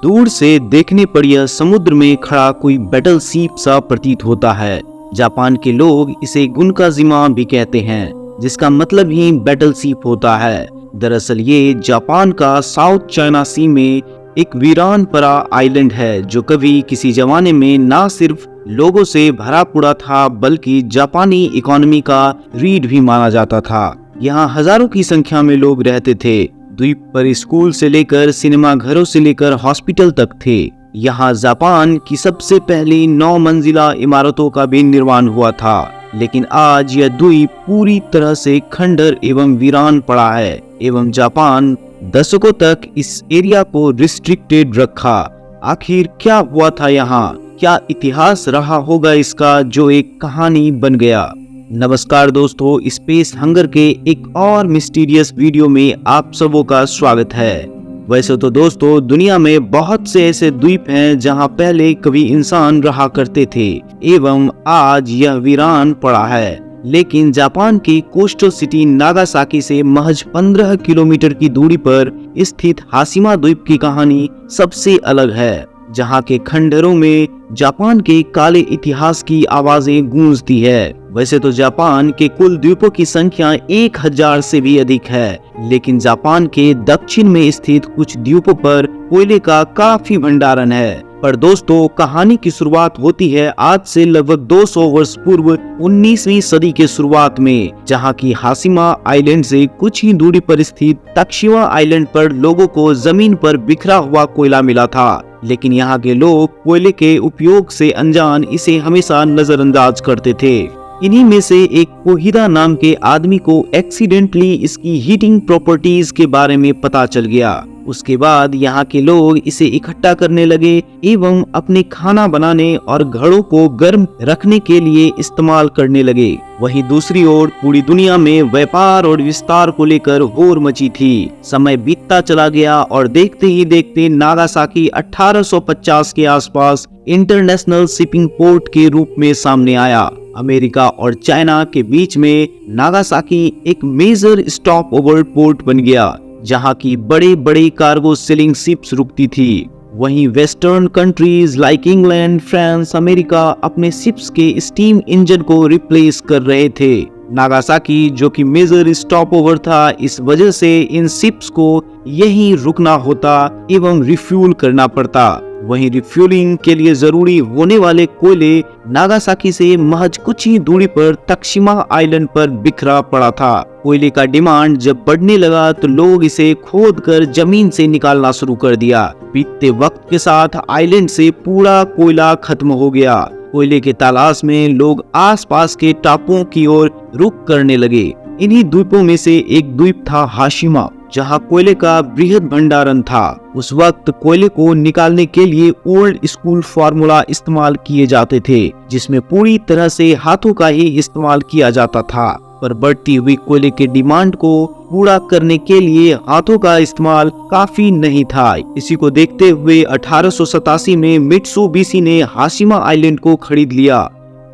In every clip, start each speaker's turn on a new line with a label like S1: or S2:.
S1: दूर से देखने पर यह समुद्र में खड़ा कोई बैटल शिप सा प्रतीत होता है। जापान के लोग इसे गुनकाजिमा भी कहते हैं, जिसका मतलब ही बैटल शिप होता है। दरअसल ये जापान का साउथ चाइना सी में एक वीरान पड़ा आइलैंड है, जो कभी किसी जमाने में ना सिर्फ लोगों से भरा पड़ा था, बल्कि जापानी इकोनॉमी का रीढ़ भी माना जाता था। यहाँ हजारों की संख्या में लोग रहते थे। द्वीप पर स्कूल से लेकर सिनेमा घरों से लेकर हॉस्पिटल तक थे। यहाँ जापान की सबसे पहली 9 मंजिला इमारतों का भी निर्माण हुआ था, लेकिन आज यह द्वीप पूरी तरह से खंडर एवं वीरान पड़ा है एवं जापान दशकों तक इस एरिया को रिस्ट्रिक्टेड रखा। आखिर क्या हुआ था यहाँ? क्या इतिहास रहा होगा इसका, जो एक कहानी बन गया? नमस्कार दोस्तों, स्पेस हंगर के एक और मिस्टीरियस वीडियो में आप सबों का स्वागत है। वैसे तो दोस्तों, दुनिया में बहुत से ऐसे द्वीप हैं जहां पहले कभी इंसान रहा करते थे एवं आज यह वीरान पड़ा है। लेकिन जापान की कोस्टल सिटी नागासाकी से महज 15 किलोमीटर की दूरी पर स्थित हाशिमा द्वीप की कहानी सबसे अलग है, जहां के खंडरों में जापान के काले इतिहास की आवाजें गूंजती है। वैसे तो जापान के कुल द्वीपों की संख्या 1000 से भी अधिक है, लेकिन जापान के दक्षिण में स्थित कुछ द्वीपों पर कोयले का काफी भंडारण है। पर दोस्तों, कहानी की शुरुआत होती है आज से लगभग 200 वर्ष पूर्व 19वीं सदी के शुरुआत में, जहां की हाशिमा आइलैंड से कुछ ही दूरी पर स्थित तक्षिमा आइलैंड पर लोगों को जमीन पर बिखरा हुआ कोयला मिला था। लेकिन यहाँ के लोग कोयले के उपयोग से अनजान इसे हमेशा नजरअंदाज करते थे। इन्हीं में से एक कोहिदा नाम के आदमी को एक्सीडेंटली इसकी हीटिंग प्रॉपर्टीज के बारे में पता चल गया। उसके बाद यहाँ के लोग इसे इकट्ठा करने लगे एवं अपने खाना बनाने और घरों को गर्म रखने के लिए इस्तेमाल करने लगे। वहीं दूसरी ओर पूरी दुनिया में व्यापार और विस्तार को लेकर होड़ मची थी। समय बीतता चला गया और देखते ही देखते नागासाकी 1850 के आसपास इंटरनेशनल शिपिंग पोर्ट के रूप में सामने आया। अमेरिका और चाइना के बीच में नागासाकी एक मेजर स्टॉप ओवर पोर्ट बन गया, जहां की बड़े बड़े कार्गो सेलिंग शिप्स रुकती थी। वहीं western countries like England, France, America अपने शिप्स के स्टीम इंजन को रिप्लेस कर रहे थे। नागासाकी, जो कि मेजर स्टॉप ओवर था, इस वजह से इन शिप्स को यहीं रुकना होता एवं रिफ्यूल करना पड़ता। वहीं रिफ्यूलिंग के लिए जरूरी होने वाले कोयले नागासाकी से महज कुछ ही दूरी पर तक्षिमा आइलैंड पर बिखरा पड़ा था। कोयले का डिमांड जब बढ़ने लगा तो लोग इसे खोदकर जमीन से निकालना शुरू कर दिया। बीतते वक्त के साथ आइलैंड से पूरा कोयला खत्म हो गया। कोयले के तलाश में लोग आसपास के टापुओं की ओर रुख करने लगे। इन्हीं द्वीपों में से एक द्वीप था हाशिमा, जहां कोयले का बृहद भंडारण था। उस वक्त कोयले को निकालने के लिए ओल्ड स्कूल फार्मूला इस्तेमाल किए जाते थे, जिसमें पूरी तरह से हाथों का ही इस्तेमाल किया जाता था। पर बढ़ती हुई कोयले के डिमांड को पूरा करने के लिए हाथों का इस्तेमाल काफी नहीं था। इसी को देखते हुए 1887 में मित्सुबिशी ने हाशिमा आइलैंड को खरीद लिया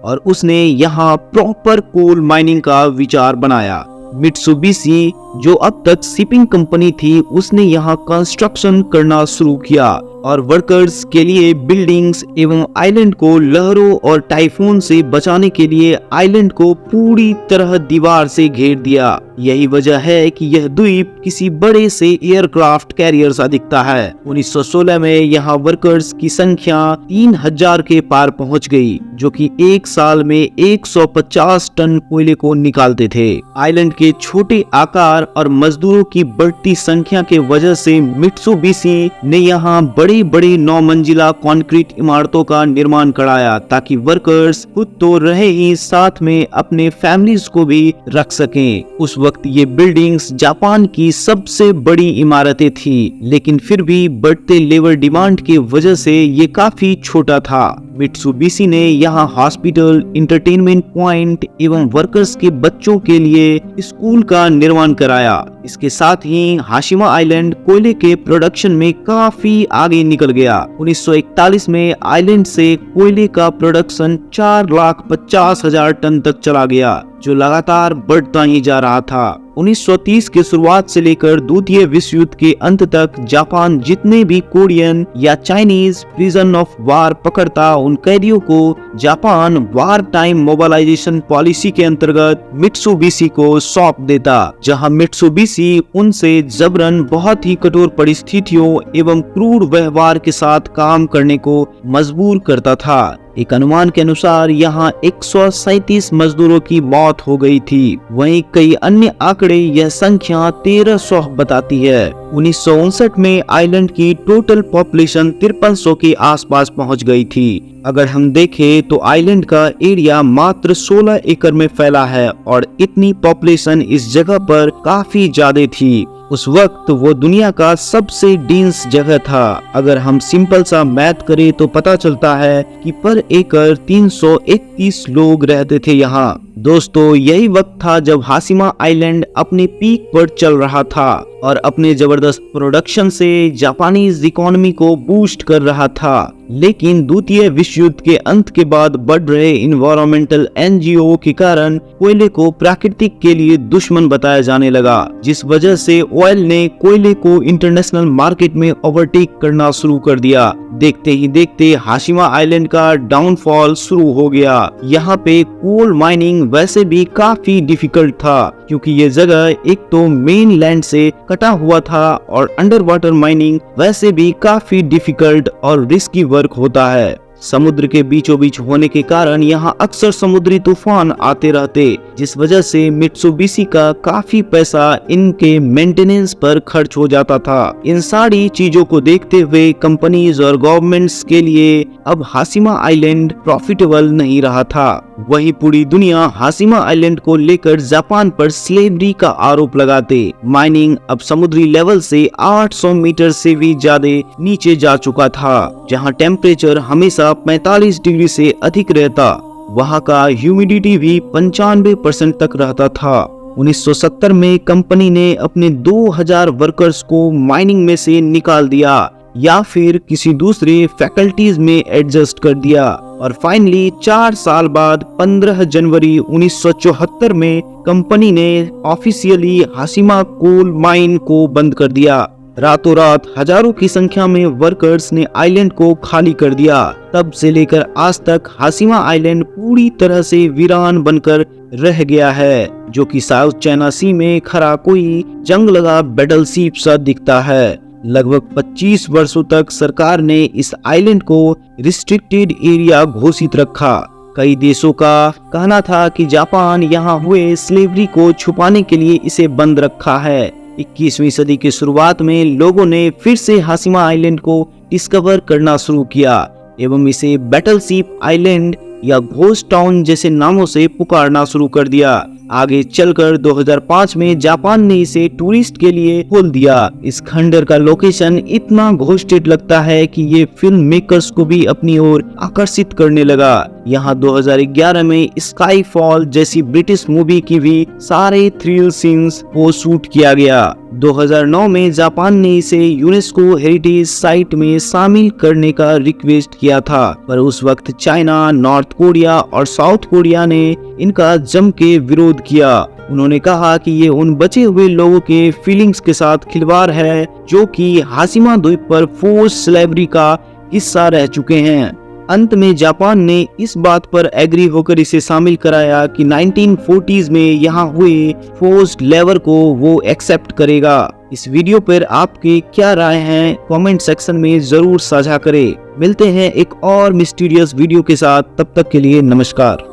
S1: और उसने यहाँ प्रॉपर कोल माइनिंग का विचार बनाया। मित्सुबिशी, जो अब तक शिपिंग कंपनी थी, उसने यहाँ कंस्ट्रक्शन करना शुरू किया और वर्कर्स के लिए बिल्डिंग्स एवं आइलैंड को लहरों और टाइफून से बचाने के लिए आइलैंड को पूरी तरह दीवार से घेर दिया। यही वजह है कि यह द्वीप किसी बड़े से एयरक्राफ्ट कैरियर सा दिखता है। 1916 में यहाँ वर्कर्स की संख्या 3000 के पार पहुँच गई, जो कि एक साल में 150 टन कोयले को निकालते थे। आइलैंड के छोटे आकार और मजदूरों की बढ़ती संख्या के वजह से मित्सुबिशी ने यहाँ बड़े बड़े 9 मंजिला कंक्रीट इमारतों का निर्माण कराया, ताकि वर्कर्स खुद तो रहे ही साथ में अपने फैमिलीज को भी रख सकें। उस वक्त ये बिल्डिंग्स जापान की सबसे बड़ी इमारतें थी, लेकिन फिर भी बढ़ते लेबर डिमांड की वजह से ये काफी छोटा था। मित्सुबिशी ने यहाँ हॉस्पिटल, इंटरटेनमेंट पॉइंट एवं वर्कर्स के बच्चों के लिए स्कूल का निर्माण कराया। इसके साथ ही हाशिमा आइलैंड कोयले के प्रोडक्शन में काफी आगे निकल गया। 1941 में आइलैंड से कोयले का प्रोडक्शन 4,50,000 टन तक चला गया। जो लगातार बढ़ता ही जा रहा था। 1930 के शुरुआत से लेकर द्वितीय विश्व युद्ध के अंत तक जापान जितने भी कोरियन या चाइनीज प्रिजन ऑफ वार पकड़ता, उन कैदियों को Japan war time mobilisation policy के अंतर्गत मित्सुबिशी को सौंप देता, जहां मित्सुबिशी उनसे जबरन बहुत ही कठोर परिस्थितियों एवं क्रूर व्यवहार के साथ काम करने को मजबूर करता था। एक अनुमान के अनुसार यहाँ 137 मजदूरों की मौत हो गई थी। वहीं कई अन्य आंकड़े यह संख्या 1300 बताती है। 1959 में आइलैंड की टोटल पॉपुलेशन 5300 के आसपास पहुंच गई थी। अगर हम देखें तो आइलैंड का एरिया मात्र 16 एकड़ में फैला है और इतनी पॉपुलेशन इस जगह पर काफी ज्यादा थी। उस वक्त वो दुनिया का सबसे डेंस जगह था। अगर हम सिंपल सा मैथ करें तो पता चलता है कि पर एकड़ 331 लोग रहते थे यहाँ। दोस्तों, यही वक्त था जब हाशिमा आइलैंड अपने पीक पर चल रहा था और अपने जबरदस्त प्रोडक्शन से जापानीज इकोनॉमी को बूस्ट कर रहा था। लेकिन द्वितीय विश्व युद्ध के अंत के बाद बढ़ रहे इन्वायरमेंटल एनजीओ के कारण कोयले को प्राकृतिक के लिए दुश्मन बताया जाने लगा, जिस वजह से ऑयल ने कोयले को इंटरनेशनल मार्केट में ओवरटेक करना शुरू कर दिया। देखते ही देखते हाशिमा आइलैंड का डाउनफॉल शुरू हो गया। यहाँ पे कोल माइनिंग वैसे भी काफी डिफिकल्ट था, क्योंकि ये जगह एक तो मेन लैंड से कटा हुआ था और अंडर वाटर माइनिंग वैसे भी काफी डिफिकल्ट और रिस्की वर्क होता है। समुद्र के बीचों बीच होने के कारण यहाँ अक्सर समुद्री तूफान आते रहते, जिस वजह से मित्सुबिशी का काफी पैसा इनके मेंटेनेंस पर खर्च हो जाता था। इन सारी चीजों को देखते हुए कंपनीज और गवर्नमेंट्स के लिए अब हाशिमा आइलैंड प्रॉफिटेबल नहीं रहा था। वही पूरी दुनिया हाशिमा आइलैंड को लेकर जापान पर स्लेवरी का आरोप लगाते। माइनिंग अब समुद्री लेवल से 800 मीटर से भी ज्यादा नीचे जा चुका था, जहां टेम्परेचर हमेशा 45 डिग्री से अधिक रहता। वहां का ह्यूमिडिटी भी 95% तक रहता था। 1970 में कंपनी ने अपने 2000 वर्कर्स को माइनिंग में से निकाल दिया या फिर किसी दूसरे फैकल्टीज में एडजस्ट कर दिया और फाइनली 4 साल बाद 15 जनवरी 1974 में कंपनी ने ऑफिशियली हाशिमा कोल माइन को बंद कर दिया। रातों रात हजारों की संख्या में वर्कर्स ने आइलैंड को खाली कर दिया। तब से लेकर आज तक हाशिमा आइलैंड पूरी तरह से वीरान बनकर रह गया है, जो कि साउथ चाइना सी में खड़ा कोई जंग लगा बैटल शिप सा दिखता है। लगभग 25 वर्षों तक सरकार ने इस आइलैंड को रिस्ट्रिक्टेड एरिया घोषित रखा। कई देशों का कहना था कि जापान यहाँ हुए स्लेवरी को छुपाने के लिए इसे बंद रखा है। 21वीं सदी की शुरुआत में लोगों ने फिर से हाशिमा आइलैंड को डिस्कवर करना शुरू किया एवं इसे बैटल शिप आइलैंड या घोस्ट टाउन जैसे नामों से पुकारना शुरू कर दिया। आगे चलकर 2005 में जापान ने इसे टूरिस्ट के लिए खोल दिया। इस खंडर का लोकेशन इतना घोस्टेड लगता है कि ये फिल्म मेकर्स को भी अपनी ओर आकर्षित करने लगा। यहाँ 2011 में स्काई फॉल जैसी ब्रिटिश मूवी की भी सारे थ्रिल सीन्स को शूट किया गया। 2009 में जापान ने इसे यूनेस्को हेरिटेज साइट में शामिल करने का रिक्वेस्ट किया था, पर उस वक्त चाइना, नॉर्थ कोरिया और साउथ कोरिया ने इनका जम के विरोध किया। उन्होंने कहा कि ये उन बचे हुए लोगों के फीलिंग्स के साथ खिलवाड़ है जो कि हाशिमा द्वीप पर फोर्स स्लेवरी का हिस्सा रह चुके हैं। अंत में जापान ने इस बात पर एग्री होकर इसे शामिल कराया कि 1940s में यहाँ हुए फोर्स्ड लेबर को वो एक्सेप्ट करेगा। इस वीडियो पर आपके क्या राय हैं कमेंट सेक्शन में जरूर साझा करें। मिलते हैं एक और मिस्टीरियस वीडियो के साथ, तब तक के लिए नमस्कार।